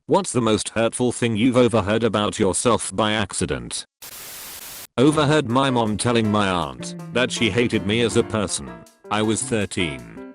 What's the most hurtful thing you've overheard about yourself by accident? Overheard my mom telling my aunt that she hated me as a person. I was 13.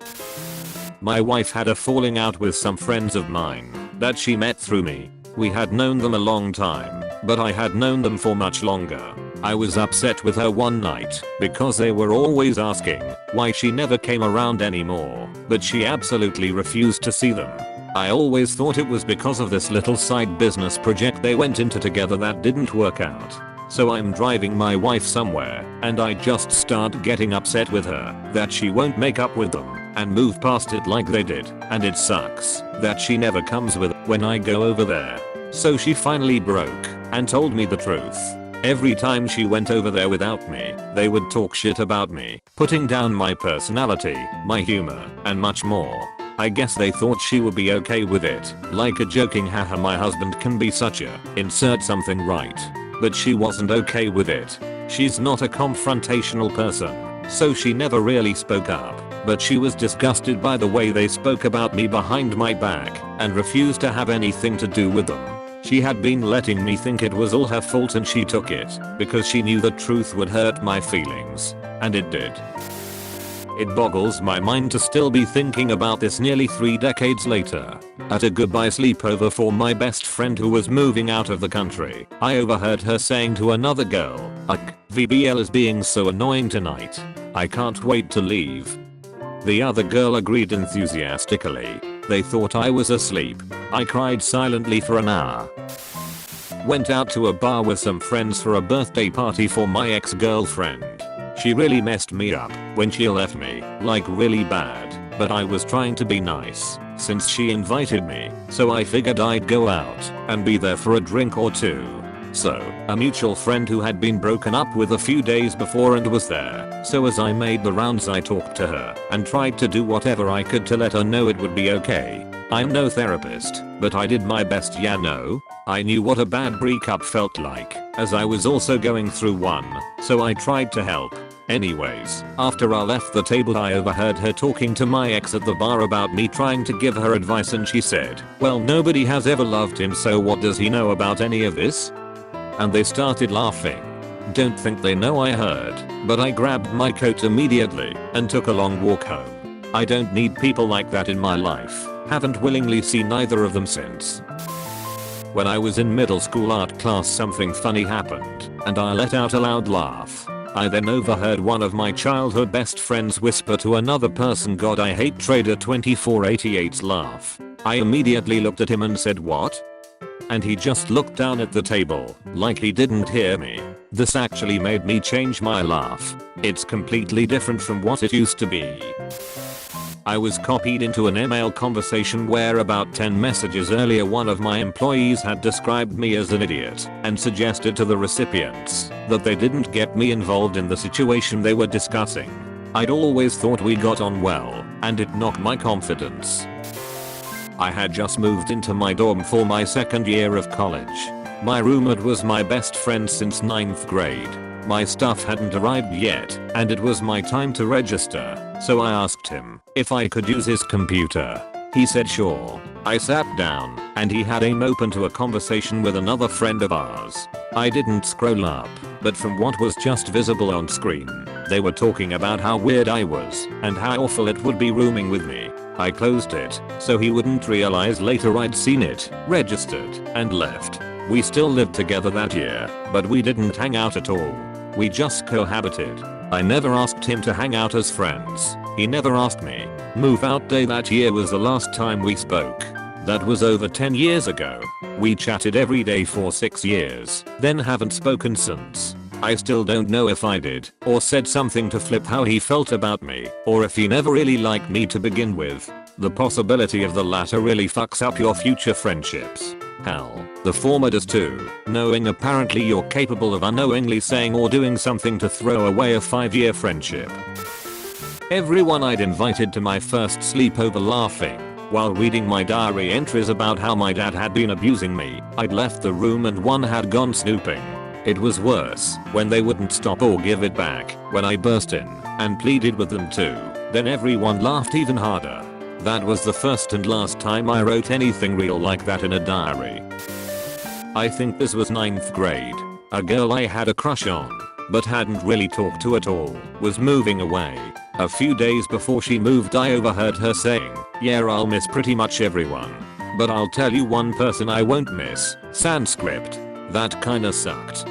My wife had a falling out with some friends of mine that she met through me. We had known them a long time, but I had known them for much longer. I was upset with her one night because they were always asking why she never came around anymore, but she absolutely refused to see them. I always thought it was because of this little side business project they went into together that didn't work out. So I'm driving my wife somewhere and I just start getting upset with her that she won't make up with them and move past it like they did, and it sucks that she never comes with when I go over there. So she finally broke and told me the truth. Every time she went over there without me, they would talk shit about me, putting down my personality, my humor, and much more. I guess they thought she would be okay with it, like a joking haha my husband can be such a insert something right. But she wasn't okay with it. She's not a confrontational person, so she never really spoke up, but she was disgusted by the way they spoke about me behind my back and refused to have anything to do with them. She had been letting me think it was all her fault and she took it because she knew the truth would hurt my feelings, and it did. It boggles my mind to still be thinking about this nearly 3 decades later. At a goodbye sleepover for my best friend who was moving out of the country, I overheard her saying to another girl, VBL is being so annoying tonight. I can't wait to leave. The other girl agreed enthusiastically. They thought I was asleep. I cried silently for an hour. Went out to a bar with some friends for a birthday party for my ex-girlfriend. She really messed me up when she left me, like really bad, but I was trying to be nice since she invited me, so I figured I'd go out and be there for a drink or two. So, a mutual friend who had been broken up with a few days before and was there, so as I made the rounds I talked to her and tried to do whatever I could to let her know it would be okay. I'm no therapist, but I did my best. I knew what a bad breakup felt like, as I was also going through one, so I tried to help. Anyways, after I left the table I overheard her talking to my ex at the bar about me trying to give her advice, and she said, well, nobody has ever loved him, so what does he know about any of this? And they started laughing. Don't think they know I heard, but I grabbed my coat immediately and took a long walk home. I don't need people like that in my life. Haven't willingly seen either of them since. When I was in middle school art class, something funny happened and I let out a loud laugh. I then overheard one of my childhood best friends whisper to another person, God, I hate Trader 2488's laugh. I immediately looked at him and said, what? And he just looked down at the table like he didn't hear me. This actually made me change my laugh. It's completely different from what it used to be. I was copied into an email conversation where about 10 messages earlier one of my employees had described me as an idiot and suggested to the recipients that they didn't get me involved in the situation they were discussing. I'd always thought we got on well, and it knocked my confidence. I had just moved into my dorm for my second year of college. My roommate was my best friend since 9th grade. My stuff hadn't arrived yet, and it was my time to register, so I asked him if I could use his computer. He said sure. I sat down, and he had aim open to a conversation with another friend of ours. I didn't scroll up, but from what was just visible on screen, they were talking about how weird I was and how awful it would be rooming with me. I closed it, so he wouldn't realize later I'd seen it, registered, and left. We still lived together that year, but we didn't hang out at all. We just cohabited. I never asked him to hang out as friends. He never asked me. Move out day that year was the last time we spoke. That was over 10 years ago. We chatted every day for 6 years, then haven't spoken since. I still don't know if I did or said something to flip how he felt about me, or if he never really liked me to begin with. The possibility of the latter really fucks up your future friendships. Hell, the former does too, knowing apparently you're capable of unknowingly saying or doing something to throw away a 5-year friendship. Everyone I'd invited to my first sleepover laughing while reading my diary entries about how my dad had been abusing me. I'd left the room and one had gone snooping. It was worse when they wouldn't stop or give it back when I burst in and pleaded with them to. Then everyone laughed even harder. That was the first and last time I wrote anything real like that in a diary. I think this was 9th grade. A girl I had a crush on, but hadn't really talked to at all, was moving away. A few days before she moved I overheard her saying, "Yeah, I'll miss pretty much everyone. But I'll tell you one person I won't miss, Sanskrit. That kinda sucked."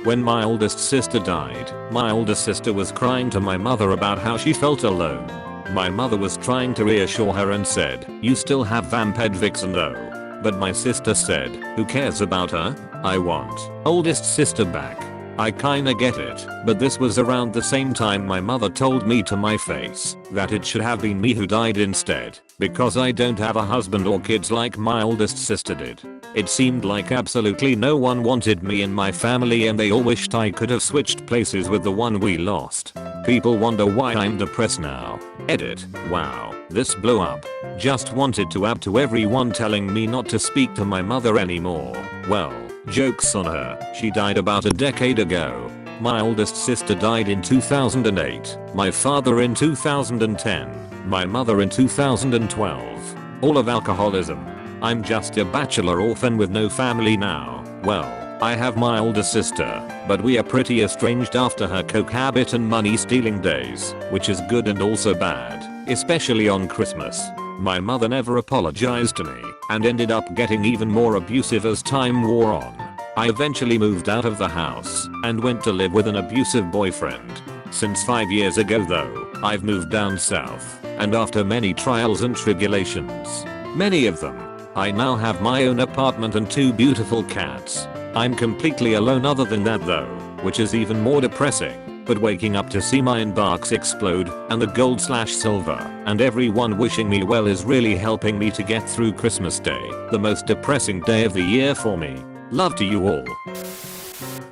When my oldest sister died, my older sister was crying to my mother about how she felt alone. My mother was trying to reassure her and said, "You still have Vamped Vixen though." But my sister said, "Who cares about her? I want oldest sister back." I kinda get it, but this was around the same time my mother told me to my face that it should have been me who died instead, because I don't have a husband or kids like my oldest sister did. It seemed like absolutely no one wanted me in my family and they all wished I could have switched places with the one we lost. People wonder why I'm depressed now. Edit. Wow, this blew up. Just wanted to add to everyone telling me not to speak to my mother anymore. Well, joke's on her, she died about a decade ago. My oldest sister died in 2008, my father in 2010, my mother in 2012. All of alcoholism. I'm just a bachelor orphan with no family now. Well, I have my older sister, but we are pretty estranged after her coke habit and money stealing days, which is good and also bad, especially on Christmas. My mother never apologized to me and ended up getting even more abusive as time wore on. I eventually moved out of the house and went to live with an abusive boyfriend. Since 5 years ago though, I've moved down south, and after many trials and tribulations, many of them, I now have my own apartment and 2 beautiful cats. I'm completely alone other than that though, which is even more depressing. But waking up to see my inbox explode and the gold/silver and everyone wishing me well is really helping me to get through Christmas Day, the most depressing day of the year for me. Love to you all.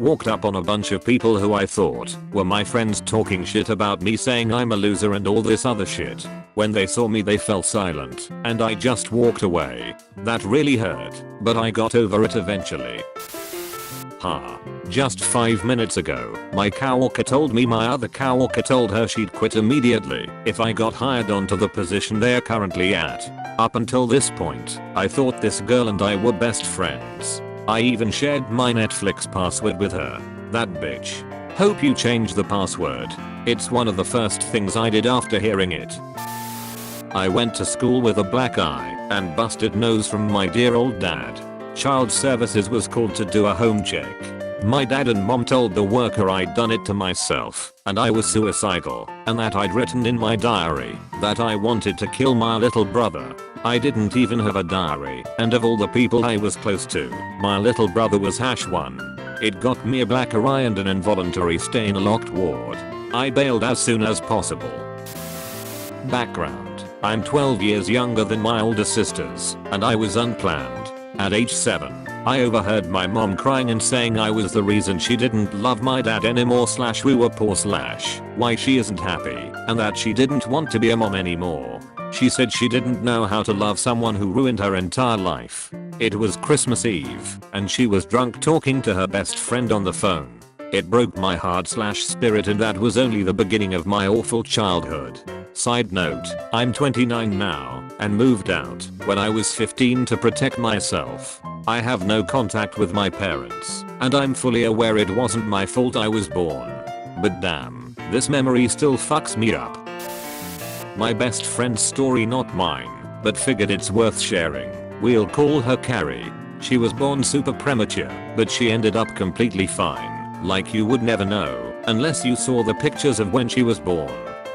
Walked up on a bunch of people who I thought were my friends talking shit about me, saying I'm a loser and all this other shit. When they saw me they fell silent and I just walked away. That really hurt, but I got over it eventually. Just 5 minutes ago, my coworker told me my other coworker told her she'd quit immediately if I got hired onto the position they're currently at. Up until this point, I thought this girl and I were best friends. I even shared my Netflix password with her. That bitch. Hope you changed the password. It's one of the first things I did after hearing it. I went to school with a black eye and busted nose from my dear old dad. Child Services was called to do a home check. My dad and mom told the worker I'd done it to myself and I was suicidal and that I'd written in my diary that I wanted to kill my little brother. I didn't even have a diary, and of all the people I was close to, my little brother was #1. It got me a black eye and an involuntary stay in a locked ward. I bailed as soon as possible. Background: I'm 12 years younger than my older sisters, and I was unplanned. At age 7, I overheard my mom crying and saying I was the reason she didn't love my dad anymore / we were poor / why she isn't happy, and that she didn't want to be a mom anymore. She said she didn't know how to love someone who ruined her entire life. It was Christmas Eve, and she was drunk talking to her best friend on the phone. It broke my heart / spirit, and that was only the beginning of my awful childhood. Side note, I'm 29 now and moved out when I was 15 to protect myself. I have no contact with my parents, and I'm fully aware it wasn't my fault I was born. But damn, this memory still fucks me up. My best friend's story, not mine, but figured it's worth sharing. We'll call her Carrie. She was born super premature, but she ended up completely fine. Like you would never know, unless you saw the pictures of when she was born.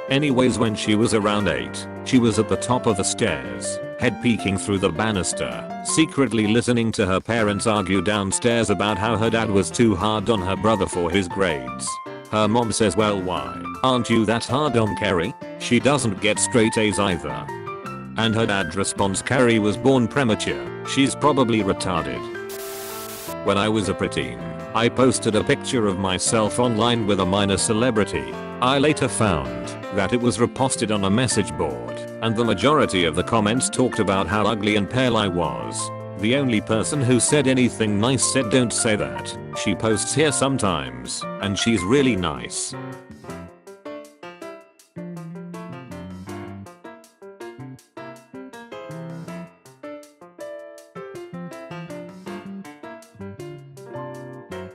Anyways, when she was around 8, she was at the top of the stairs, head peeking through the banister, secretly listening to her parents argue downstairs about how her dad was too hard on her brother for his grades. Her mom says, "Well, why aren't you that hard on Carrie? She doesn't get straight A's either." And her dad responds, "Carrie was born premature. She's probably retarded." When I was a preteen, I posted a picture of myself online with a minor celebrity. I later found that it was reposted on a message board, and the majority of the comments talked about how ugly and pale I was. The only person who said anything nice said, "Don't say that. She posts here sometimes, and she's really nice."